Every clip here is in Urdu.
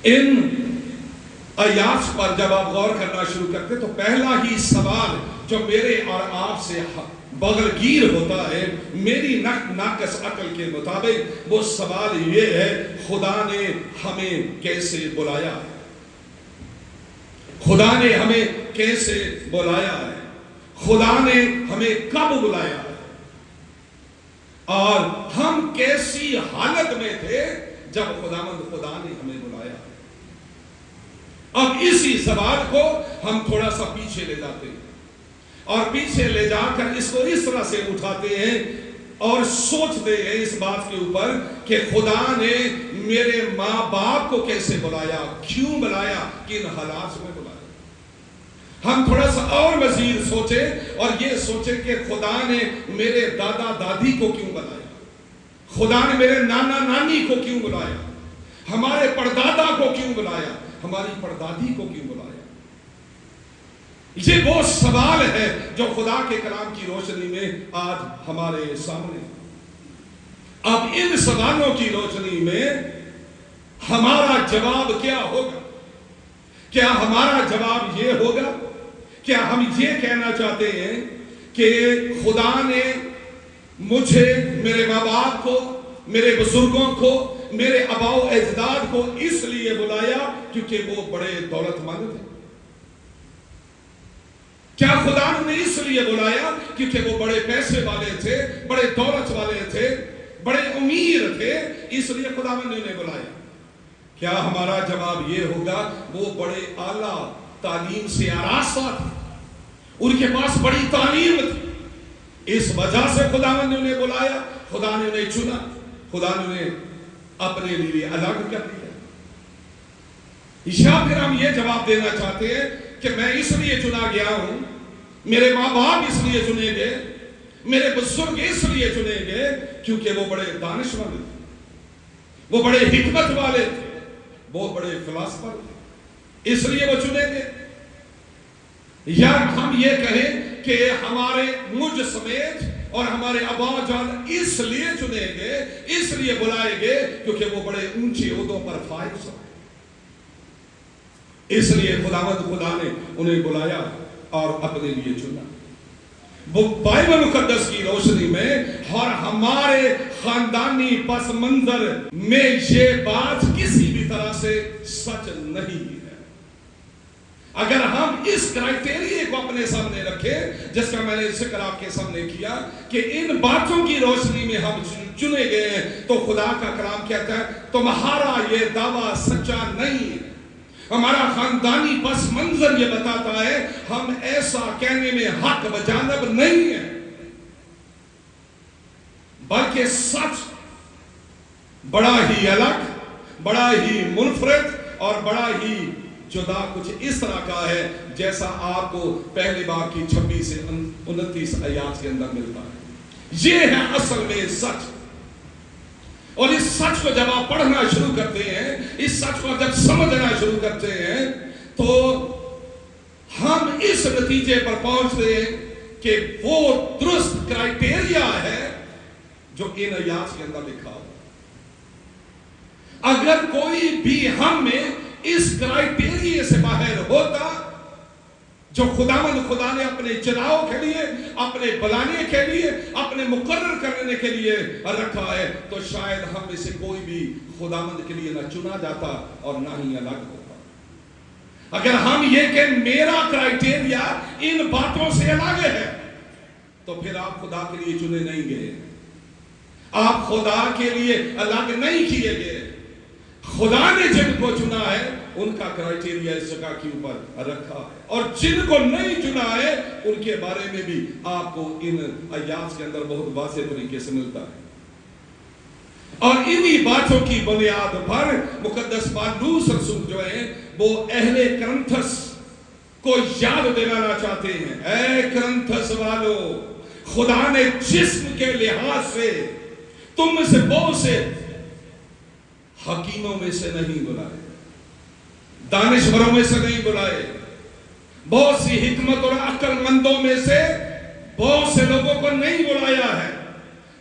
ان آیات پر جب آپ غور کرنا شروع کرتے تو پہلا ہی سوال جو میرے اور آپ سے بغلگیر ہوتا ہے میری ناقص عقل کے مطابق، وہ سوال یہ ہے خدا نے ہمیں کیسے بلایا ہے؟ خدا نے ہمیں کیسے بلایا ہے؟ خدا نے ہمیں کب بلایا ہے؟ اور ہم کیسی حالت میں تھے جب خدا نے ہمیں بلایا؟ اب اسی سوال کو ہم تھوڑا سا پیچھے لے جاتے ہیں اور پیچھے لے جا کر اس کو اس طرح سے اٹھاتے ہیں اور سوچتے ہیں اس بات کے اوپر کہ خدا نے میرے ماں باپ کو کیسے بلایا، کیوں بلایا، کن حالات میں بلایا۔ ہم تھوڑا سا اور مزید سوچیں اور یہ سوچیں کہ خدا نے میرے دادا دادی کو کیوں بلایا، خدا نے میرے نانا نانی کو کیوں بلایا، ہمارے پردادا کو کیوں بلایا، ہماری پردادی کو کیوں بلایا۔ یہ وہ سوال ہے جو خدا کے کلام کی روشنی میں آج ہمارے سامنے۔ اب ان سوالوں کی روشنی میں ہمارا جواب کیا ہوگا؟ کیا ہمارا جواب یہ ہوگا؟ کیا ہم یہ کہنا چاہتے ہیں کہ خدا نے مجھے، میرے ماں باپ کو، میرے بزرگوں کو، میرے آباء و اجداد کو اس لیے بلایا کیونکہ وہ بڑے دولت مند تھے؟ کیا خدا نے اس لیے بلایا کیونکہ وہ بڑے پیسے والے تھے، بڑے دولت والے تھے، بڑے امیر تھے، اس لیے خدا نے انہیں بلایا؟ کیا ہمارا جواب یہ ہوگا وہ بڑے اعلیٰ تعلیم سے آراستہ تھے، ان کے پاس بڑی تعلیم تھی، اس وجہ سے خدا نے انہیں بلایا، خدا نے انہیں چنا، خدا نے انہیں اپنے لیے الگ کر دیا؟ یا پھر ہم یہ جواب دینا چاہتے ہیں کہ میں اس لیے چنا گیا ہوں، میرے ماں باپ اس لیے چنے گئے، میرے بزرگ اس لیے چنے گئے کیونکہ وہ بڑے دانشمند تھے، وہ بڑے حکمت والے تھے، وہ بڑے فلاسفر تھے، اس لیے وہ چنے گئے؟ یا ہم یہ کہیں کہ ہمارے مجھ سمیت اور ہمارے ابا جان اس لیے چنے گئے، اس لیے بلائے گئے کیونکہ وہ بڑے اونچے عہدوں پر فائز ہیں، اس لیے خدا نے انہیں بلایا اور اپنے لیے چنا؟ وہ بائبل مقدس کی روشنی میں اور ہمارے خاندانی پس منظر میں یہ بات کسی بھی طرح سے سچ نہیں ہے۔ اگر ہم اس کرائٹیریا کو اپنے سامنے رکھیں جس کا میں نے ذکر آپ کے سامنے کیا کہ ان باتوں کی روشنی میں ہم چنے گئے ہیں، تو خدا کا کلام کہتا ہے تمہارا یہ دعویٰ سچا نہیں ہے۔ ہمارا خاندانی پس منظر یہ بتاتا ہے ہم ایسا کہنے میں حق بجانب نہیں ہیں، بلکہ سچ بڑا ہی الگ، بڑا ہی منفرد اور بڑا ہی جدا کچھ اس طرح کا ہے جیسا آپ کو پہلی بار کی 26 سے 29 آیات کے اندر ملتا ہے۔ یہ ہے اصل میں سچ، اور اس سچ کو جب آپ پڑھنا شروع کرتے ہیں، اس سچ کو جب سمجھنا شروع کرتے ہیں تو ہم اس نتیجے پر پہنچتے ہیں کہ وہ درست کرائٹیریا ہے جو ان آیات کے اندر لکھا ہوا۔ اگر کوئی بھی ہم میں اس کرائٹیریا سے باہر ہوتا جو خدا نے اپنے چناؤ کے لیے، اپنے بلانے کے لیے، اپنے مقرر کرنے کے لیے رکھا ہے، تو شاید ہم میں سے کوئی بھی خداوند کے لیے نہ چنا جاتا اور نہ ہی الگ ہوتا۔ اگر ہم یہ کہ میرا کرائٹیریا ان باتوں سے الگ ہے تو پھر آپ خدا کے لیے چنے نہیں گئے، آپ خدا کے لیے الگ نہیں کیے گئے۔ خدا نے جن کو چنا ہے ان کا کرائٹیریا اس جگہ کے اوپر رکھا ہے، اور جن کو نہیں چنا ہے ان کے بارے میں بھی آپ کو ان آیات کے اندر بہت واضح طریقے سے ملتا ہے۔ اور انہی باتوں کی بنیاد پر مقدس پالوس رسول جو ہیں وہ اہل کرنتھس کو یاد دلانا چاہتے ہیں، اے کرنتھس والو، خدا نے جسم کے لحاظ سے تم میں سے بہت سے حکیموں میں سے نہیں بلائے، دانشوروں میں سے نہیں بلائے، بہت سی حکمت اور عقل مندوں میں سے بہت سے لوگوں کو نہیں بلایا ہے،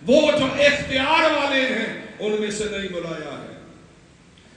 وہ جو اختیار والے ہیں ان میں سے نہیں بلایا ہے،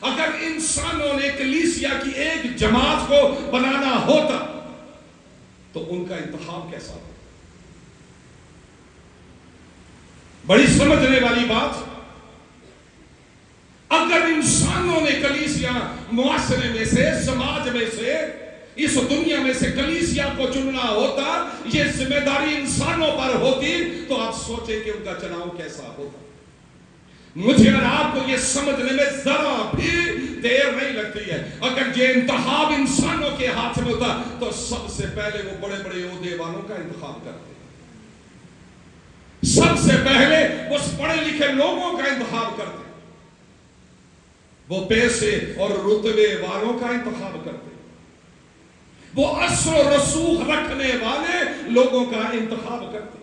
اگر انسانوں نے کلیسیا کی ایک جماعت کو بنانا ہوتا تو ان کا انتخاب کیسا ہوتا؟ بڑی سمجھنے والی بات، اگر انسانوں نے کلیسیا معاشرے میں سے، سماج میں سے، اس دنیا میں سے کلیسیا کو چننا ہوتا، یہ ذمہ داری انسانوں پر ہوتی، تو آپ سوچیں کہ ان کا چناؤ کیسا ہوتا۔ مجھے اور آپ کو یہ سمجھنے میں ذرا بھی دیر نہیں لگتی ہے، اگر یہ انتخاب انسانوں کے ہاتھ میں ہوتا تو سب سے پہلے وہ بڑے بڑے عہدے والوں کا انتخاب کرتے، سب سے پہلے اس پڑھے لکھے لوگوں کا انتخاب کرتے، وہ پیسے اور رتبے والوں کا انتخاب کرتے، وہ اثر و رسوخ رکھنے والے لوگوں کا انتخاب کرتے،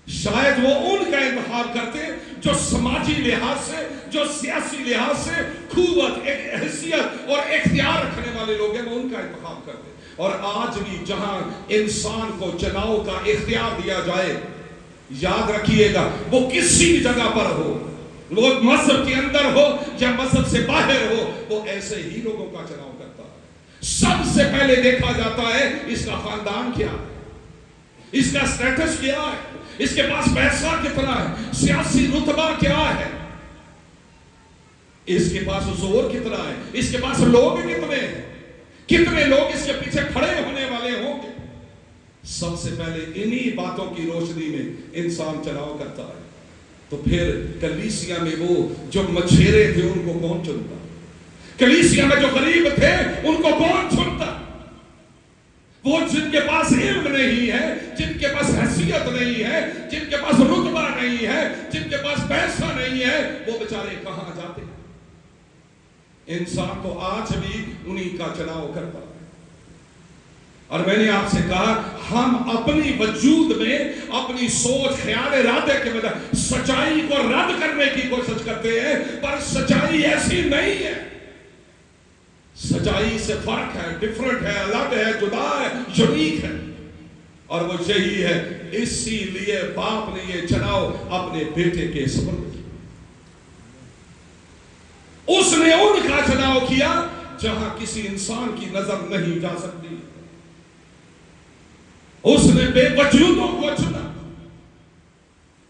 شاید وہ ان کا انتخاب کرتے جو سماجی لحاظ سے، جو سیاسی لحاظ سے قوت، حیثیت اور اختیار رکھنے والے لوگ ہیں، وہ ان کا انتخاب کرتے۔ اور آج بھی جہاں انسان کو چناؤ کا اختیار دیا جائے، یاد رکھیے گا وہ کسی بھی جگہ پر ہو، وہ مذہب کے اندر ہو یا مذہب سے باہر ہو، وہ ایسے ہی لوگوں کا چناؤ کرتا ہے۔ سب سے پہلے دیکھا جاتا ہے اس کا خاندان کیا ہے، اس کا سٹیٹس کیا ہے، اس کے پاس پیسہ کتنا ہے، سیاسی رتبہ کیا ہے، اس کے پاس زور کتنا ہے، اس کے پاس لوگ کتنے ہیں، کتنے لوگ اس کے پیچھے کھڑے ہونے والے ہوں گے۔ سب سے پہلے انہی باتوں کی روشنی میں انسان چناؤ کرتا ہے۔ تو پھر کلیسیا میں وہ جو مچھیرے تھے ان کو کون چنتا؟ کلیسیا میں جو غریب تھے ان کو کون چنتا؟ وہ جن کے پاس علم نہیں ہے، جن کے پاس حیثیت نہیں ہے، جن کے پاس رتبہ نہیں ہے، جن کے پاس پیسہ نہیں ہے، وہ بیچارے کہاں جاتے؟ انسان تو آج بھی انہی کا چناؤ کرتا ہے۔ اور میں نے آپ سے کہا، ہم اپنی وجود میں، اپنی سوچ، خیال، ارادے کے بجائے سچائی کو رد کرنے کی کوشش کرتے ہیں، پر سچائی ایسی نہیں ہے۔ سچائی سے فرق ہے، ڈیفرنٹ ہے، الگ ہے، جدا ہے، یونیک ہے، اور وہ یہی ہے۔ اسی لیے باپ نے یہ چناؤ اپنے بیٹے کے سپرد کیا۔ اس نے ان کا چناؤ کیا جہاں کسی انسان کی نظر نہیں جا سکتی۔ اس نے بے وجودوں کو چنا،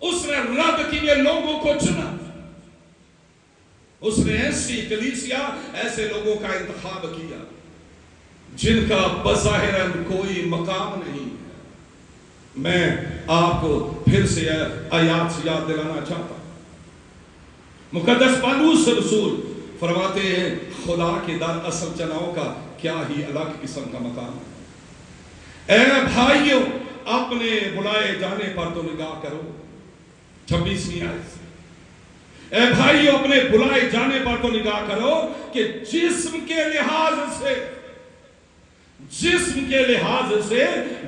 اس نے رد کیے لوگوں کو چنا، اس نے ایسی کلیسیا، ایسے لوگوں کا انتخاب کیا جن کا بظاہر کوئی مقام نہیں ہے۔ میں آپ کو پھر سے آیات سے یاد دلانا چاہتا ہوں۔ مقدس پالوس رسول فرماتے ہیں، خدا کے در اصل چناؤ کا کیا ہی الگ قسم کا مقام ہے۔ اے بھائیو، اپنے بلائے جانے پر تو نگاہ کرو۔ 26ویں آیت۔ اے بھائیو، اپنے بلائے جانے پر تو نگاہ کرو کہ جسم کے لحاظ سے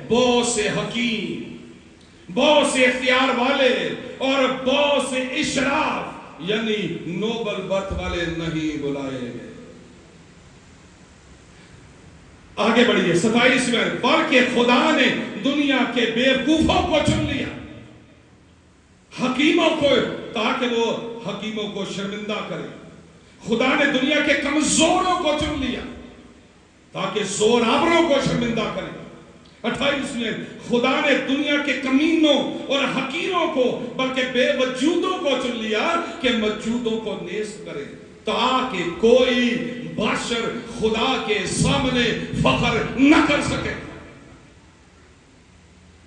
بہت سے حکیم، بہت سے اختیار والے اور بہت سے اشراف یعنی نوبل برتھ والے نہیں بلائے گئے۔ آگے بڑھیے 27 میں، بلکہ خدا نے دنیا کے بیوقوفوں کو چن لیا، حکیموں کو، تاکہ وہ حکیموں کو شرمندہ کرے۔ خدا نے دنیا کے کمزوروں کو چن لیا تاکہ زور آوروں کو شرمندہ کرے۔ 28 میں، خدا نے دنیا کے کمینوں اور حقیروں کو، بلکہ بے وجودوں کو چن لیا کہ موجودوں کو نیست کرے، تاکہ کوئی بشر خدا کے سامنے فخر نہ کر سکے۔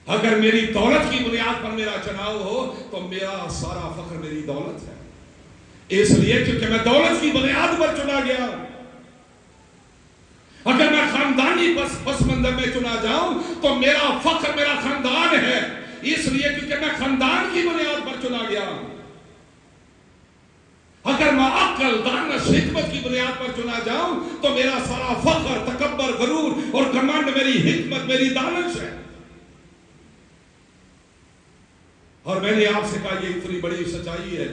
اگر میری دولت کی بنیاد پر میرا چناؤ ہو تو میرا سارا فخر میری دولت ہے، اس لیے کیونکہ میں دولت کی بنیاد پر چنا گیا ہوں۔ اگر میں خاندانی پس منظر میں چنا جاؤں تو میرا فخر میرا خاندان ہے، اس لیے کیونکہ میں خاندان کی بنیاد پر چنا گیا ہوں۔ اگر میں عقل، دانش، حکمت کی بنیاد پر چنا جاؤں تو میرا سارا فخر، تکبر، غرور اور گھمنڈ میری حکمت، میری دانش ہے۔ اور میں نے آپ سے کہا یہ اتنی بڑی سچائی ہے،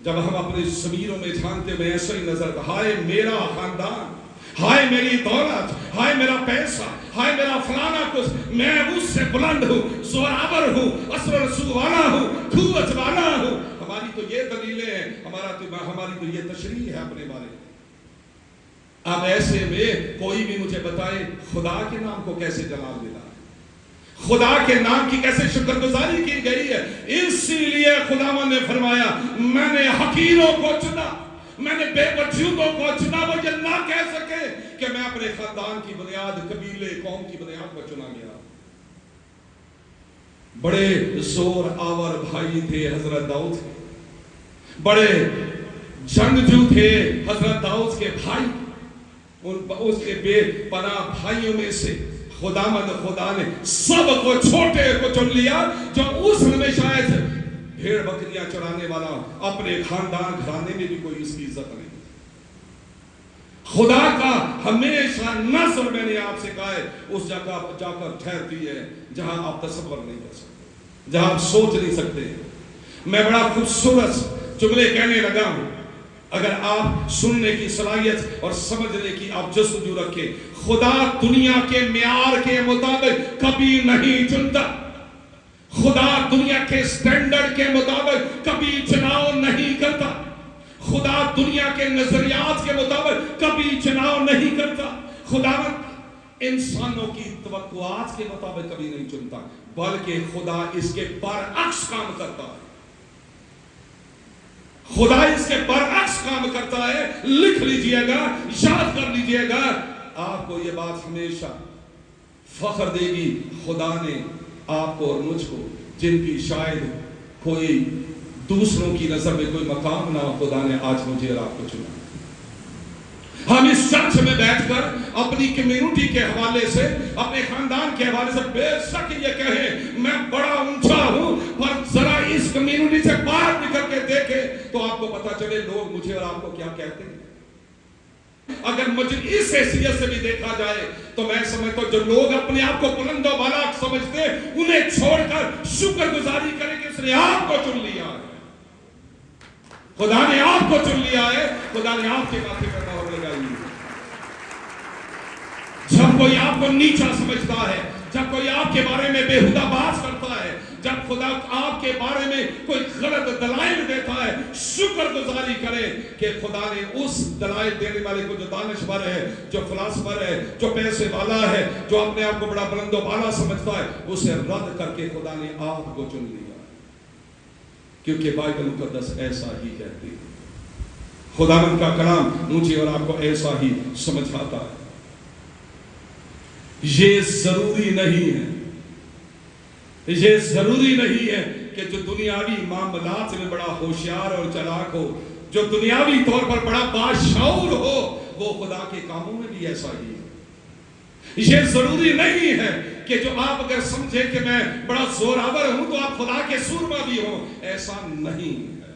جب ہم اپنی ضمیروں میں جھانکتے ہوئے ایسا ہی نظر، ہائے میرا خاندان، ہائے میری دولت، ہائے میرا پیسہ، ہائے میرا فلانا کچھ، میں اس سے بلند ہوں، زورآور ہوں، اثر و رسوخ والا ہوں، قوت والا ہوں۔ ہماری تو تو یہ دلیلیں ہیں، ہماری تو یہ تشریح ہے اپنے بارے میں۔ اب ایسے میں کوئی بھی مجھے بتائے خدا کے نام کو کیسے جلال ملا، خدا کے نام کی کیسے شکر گزاری کی گئی ہے۔ اسی لیے خداوند نے فرمایا میں نے حقیروں کو چنا، میں نے بے وجودوں کو چنا، وہ یہ نہ کہہ سکے کہ میں اپنے خاندان کی بنیاد، قبیلے، قوم کی بنیاد پر چنا گیا۔ بڑے زور آور بھائی تھے حضرت داؤد کے، بڑے جنگجو تھے حضرت داؤد کے بھائی، اس کے بے پناہ بھائیوں میں سے خدا نے سب کو چھوٹے کو چن لیا، جو اس میں شاید بھیڑ بکریاں چرانے والا، اپنے خاندان گھرانے میں بھی کوئی اس کی عزت نہیں۔ خدا کا ہمیشہ نظر، میں نے آپ سے کہا ہے، اس جگہ جا کر ٹھہرتی ہے جہاں آپ تصور نہیں کر سکتے، جہاں آپ سوچ نہیں سکتے۔ میں بڑا خوبصورت جملے کہنے لگا ہوں، اگر آپ سننے کی صلاحیت اور سمجھنے کی آپ جستجو رکھیں، خدا دنیا کے معیار کے مطابق کبھی نہیں چنتا، خدا دنیا کے سٹینڈرڈ کے مطابق کبھی چناؤ نہیں کرتا، خدا دنیا کے نظریات کے مطابق کبھی چناؤ نہیں کرتا، خدا انسانوں کی توقعات کے مطابق کبھی نہیں چنتا، بلکہ خدا اس کے برعکس کام کرتا ہے، خدا اس کے برعکس کام کرتا ہے۔ لکھ لیجئے گا، یاد کر لیجئے گا، آپ کو یہ بات ہمیشہ فخر دے گی، خدا نے آپ کو اور مجھ کو، جن کی شاید کوئی دوسروں کی نظر میں کوئی مقام نہ ہو، خدا نے آج مجھے اور آپ کو چنا۔ ہم اس چرچ میں بیٹھ کر اپنی کمیونٹی کے حوالے سے، اپنے خاندان کے حوالے سے بے شک یہ کہیں میں بڑا اونچا ہوں، پر ذرا اس کمیونٹی سے باہر نکل کے دیکھیں تو آپ کو پتا چلے لوگ مجھے اور آپ کو کیا کہتے ہیں۔ اگر مجھے اس حیثیت سے بھی دیکھا جائے تو میں سمجھتا ہوں جو لوگ اپنے آپ کو بلند و بالا سمجھتے انہیں چھوڑ کر شکر گزاری کریں کہ اس نے آپ کو چن لیا ہے، خدا نے آپ کو چن لیا ہے، خدا نے آپ کے ماتھے پر مہر لگائی ہے۔ جب کوئی آپ کو نیچا سمجھتا ہے، جب کوئی آپ کے بارے میں بےہودہ بات کرتا ہے، جب خدا آپ کے بارے میں کوئی غلط دلائل دیتا ہے، شکر گزاری کرے کہ خدا نے اس دلائل دینے والے کو، جو دانشور ہے، جو فلاسفر ہے، جو پیسے والا ہے، جو اپنے آپ کو بڑا بلند و بالا سمجھتا ہے، اسے رد کر کے خدا نے آپ کو چن لیا، کیونکہ بائبل مقدس ایسا ہی کہتی ہے، خداوند کا کلام مجھے اور آپ کو ایسا ہی سمجھاتا ہے۔ یہ ضروری نہیں ہے، یہ ضروری نہیں ہے کہ جو دنیاوی معاملات میں بڑا ہوشیار اور چلاک ہو، جو دنیاوی طور پر بڑا باشعور ہو، وہ خدا کے کاموں میں بھی ایسا ہی ہے۔ یہ ضروری نہیں ہے کہ جو آپ اگر سمجھے کہ میں بڑا زوراور ہوں تو آپ خدا کے سورما بھی ہوں، ایسا نہیں ہے،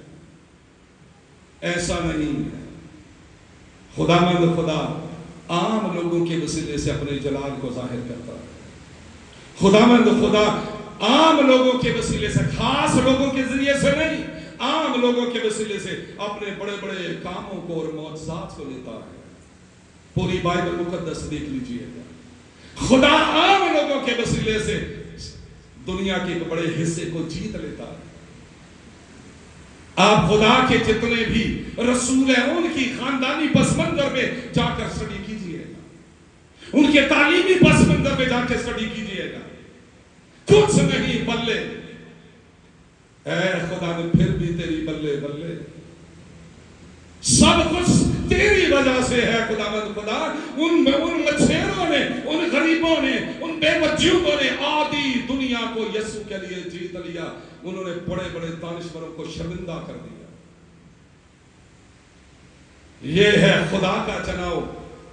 ایسا نہیں ہے۔ خداوند خدا عام لوگوں کے وسیلے سے اپنے جلال کو ظاہر کرتا ہے، خداوند خدا عام لوگوں کے وسیلے سے، خاص لوگوں کے ذریعے سے نہیں، عام لوگوں کے وسیلے سے اپنے بڑے بڑے کاموں کو اور معجزات کو لیتا ہے۔ پوری بائبل مقدس دیکھ لیجئے گا، خدا عام لوگوں کے وسیلے سے دنیا کے ایک بڑے حصے کو جیت لیتا ہے۔ آپ خدا کے جتنے بھی رسول ہیں ان کی خاندانی پس منظر میں جا کر سٹڈی کیجئے گا، ان کے تعلیمی پس منظر میں جا کے سٹڈی کیجئے گا، کچھ نہیں بلے، اے خدا نے پھر بھی تیری بلے بلے، سب کچھ تیری وجہ سے ہے خداوند خدا۔ ان مچھیروں نے، ان غریبوں نے، ان بے وجودوں نے آدھی دنیا کو یسوع کے لیے جیت لیا، انہوں نے بڑے بڑے دانشوروں کو شرمندہ کر دیا۔ یہ ہے خدا کا چناؤ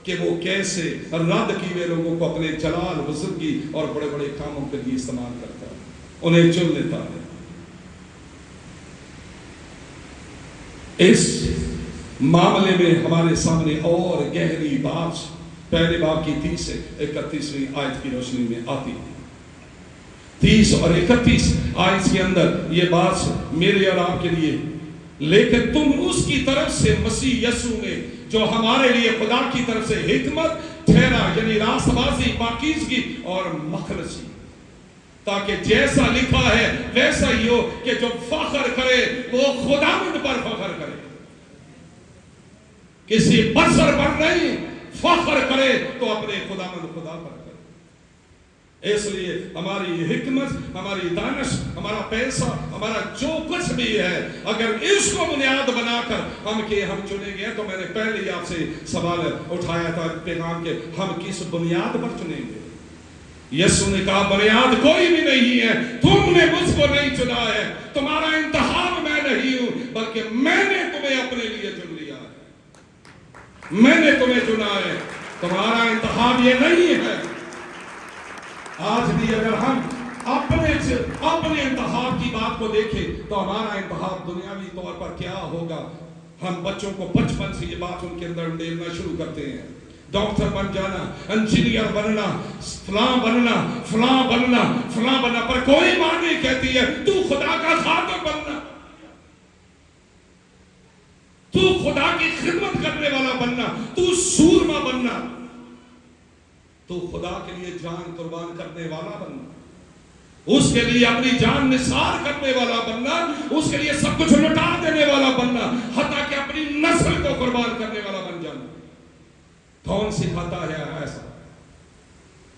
کہ وہ کیسے رد کیے لوگوں کو اپنے جلال، بزرگی اور بڑے بڑے کاموں کے لیے استعمال کرتا ہے، انہیں چن لیتا ہے۔ اس معاملے میں ہمارے سامنے اور گہری بات پہلے باب کی 30 سے 31ویں آیت کی روشنی میں آتی ہے۔ 30 اور 31 آیت کے اندر یہ بات میرے اور آپ کے لیے، لیکن تم اس کی طرف سے مسیح یسوع میں جو ہمارے لیے خدا کی طرف سے حکمت ٹھہرا، یعنی راست بازی، پاکیزگی اور مخلصی، تاکہ جیسا لکھا ہے ویسا ہی ہو کہ جو فخر کرے وہ خداوند پر فخر کرے، کسی بشر پر نہیں، فخر کرے تو اپنے خداوند خدا پر کرے۔ اس لیے ہماری حکمت، ہماری دانش، ہمارا پیسہ، ہمارا جو کچھ بھی ہے، اگر اس کو بنیاد بنا کر ہم چنے گئے، تو میں نے پہلے ہی آپ سے سوال اٹھایا تھا پیغام کے، ہم کس بنیاد پر چنیں گے؟ یسوع نے کہا بنیاد کوئی بھی نہیں ہے، تم نے مجھ کو نہیں چنا ہے، تمہارا انتخاب میں نہیں ہوں، بلکہ میں نے تمہیں اپنے لیے چن لیا ہے، میں نے تمہیں چنا ہے، تمہارا انتخاب یہ نہیں ہے۔ آج بھی اگر ہم اپنے انتخاب کی بات کو دیکھیں تو ہمارا انتخاب دنیاوی طور پر کیا ہوگا؟ ہم بچوں کو بچپن سے یہ بات ان کے اندر ڈالنا شروع کرتے ہیں، ڈاکٹر بن جانا، انجینئر بننا، فلاں بننا، فلاں بننا، فلاں بننا، پر کوئی ماں نہیں کہتی ہے تو خدا کا خادم بننا، تو خدا کی خدمت کرنے والا بننا، تو سورما بننا، تو خدا کے لیے جان قربان کرنے والا بننا، اس کے لیے اپنی جان نثار کرنے والا بننا، اس کے لیے سب کچھ لٹا دینے والا بننا، حتیٰ کہ اپنی نسل کو قربان کرنے والا بن جانا۔ کون سکھاتا ہے ایسا؟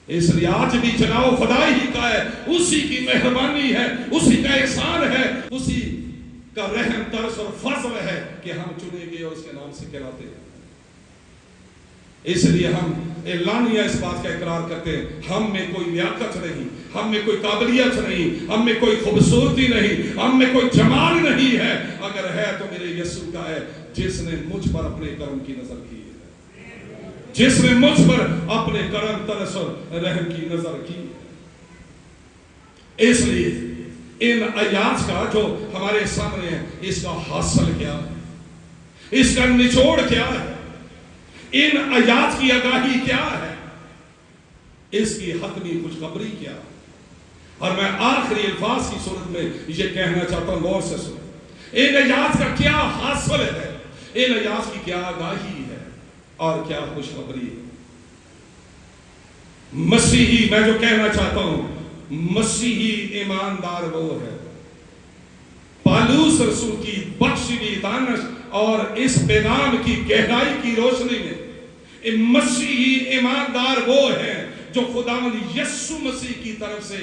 اس لیے آج بھی چناؤ خدا ہی کا ہے، اسی کی مہربانی ہے، اسی کا احسان ہے، اسی کا رحم ترس اور فضل ہے کہ ہم چنے گے اور اس کے نام سے کہلاتے ہیں۔ اس لیے ہم اعلانیہ اس بات کا اقرار کرتے ہیں، ہم میں کوئی لیاقت نہیں، ہم میں کوئی قابلیت نہیں، ہم میں کوئی خوبصورتی نہیں، ہم میں کوئی جمال نہیں ہے، اگر ہے تو میرے یسوع کا ہے، جس نے مجھ پر اپنے کرم کی نظر کی ہے، جس نے مجھ پر اپنے کرم ترس اور رحم کی نظر کی۔ اس لیے ان آیات کا جو ہمارے سامنے ہے، اس کا حاصل کیا ہے، اس کا نچوڑ کیا ہے، ان آیات کی آگاہی کیا ہے، اس کی حتمی خوشخبری کیا ہے؟ اور میں آخری الفاظ کی صورت میں یہ کہنا چاہتا ہوں، غور سے سنیں، ان آیات کا کیا حاصل ہے، ان آیات کی کیا آگاہی ہے اور کیا خوشخبری ہے؟ مسیحی، میں جو کہنا چاہتا ہوں، مسیحی ایماندار وہ ہے، پالوس رسول کی بخشی ہوئی دانش اور اس پیغام کی گہرائی کی روشنی میں مسیحی ایماندار وہ ہے جو خداوند یسوع مسیح کی طرف سے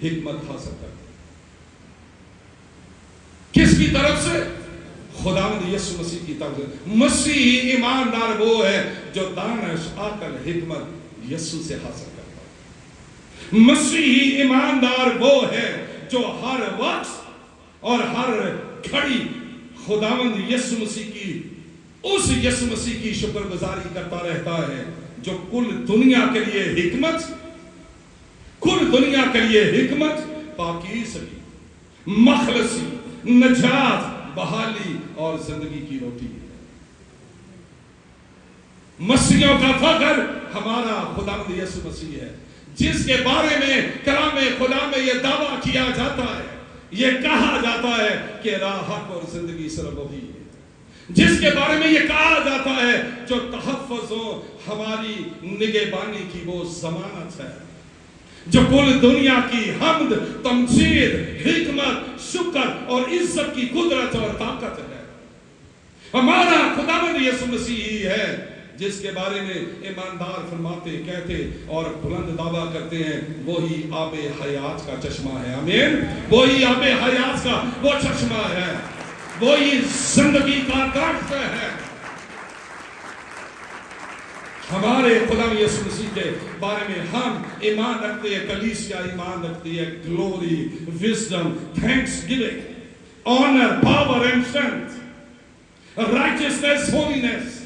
حکمت حاصل کرتے ہیں۔ کس کی طرف سے؟ خداوند یسوع مسیح کی طرف سے۔ مسیحی ایماندار وہ ہے جو دانش، عقل، حکمت یسوع سے حاصل کرتا ہے۔ مسیحی ایماندار وہ ہے جو ہر وقت اور ہر گھڑی خداوند یسوع مسیح کی، اس یسوع مسیح کی شکر گزاری کرتا رہتا ہے جو کل دنیا کے لیے حکمت، کل دنیا کے لیے حکمت، پاکیزگی، مخلصی، نجات، بحالی اور زندگی کی روٹی ہے۔ مسیحیوں کا فخر ہمارا خداوند یسوع مسیح ہے، جس کے بارے میں کلام خدا میں یہ دعویٰ کیا جاتا ہے، یہ کہا جاتا ہے کہ راہ، حق اور زندگی صرف وہی ہے، جس کے بارے میں یہ کہا جاتا ہے جو تحفظ و ہماری نگہبانی کی وہ ضمانت ہے، جو کل دنیا کی حمد، تمجید، حکمت، شکر اور عزت کی قدرت اور طاقت ہے۔ ہمارا خداوند یسوع مسیح ہی ہے جس کے بارے میں ایماندار فرماتے، کہتے اور بلند دعویٰ کرتے ہیں، وہی آب حیات کا چشمہ ہے۔ آمین۔ وہی آب حیات کا وہ چشمہ ہے، وہی زندگی کا درخت ہے۔ ہمارے خدا یسوع مسیح کے بارے میں ہم ایمان رکھتے ہیں، کلیسیا ایمان رکھتی ہے، glory, wisdom, thanksgiving, honour, power and strength, righteousness, holiness,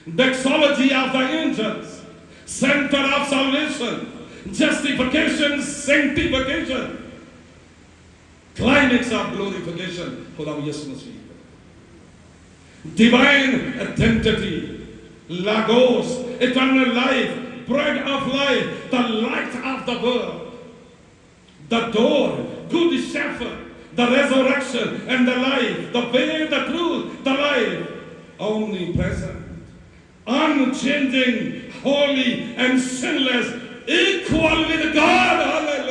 doxology of the angels, center of salvation, justification, sanctification, climax of glorification, خدا یسوع مسیح، divine identity, logos, eternal life, bread of life, the light of the world, the door, good shepherd, the resurrection and the life, the way, the truth, the life, omnipresent, unchanging, holy and sinless, equal with God. Hallelujah.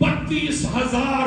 32,000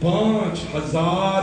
5,000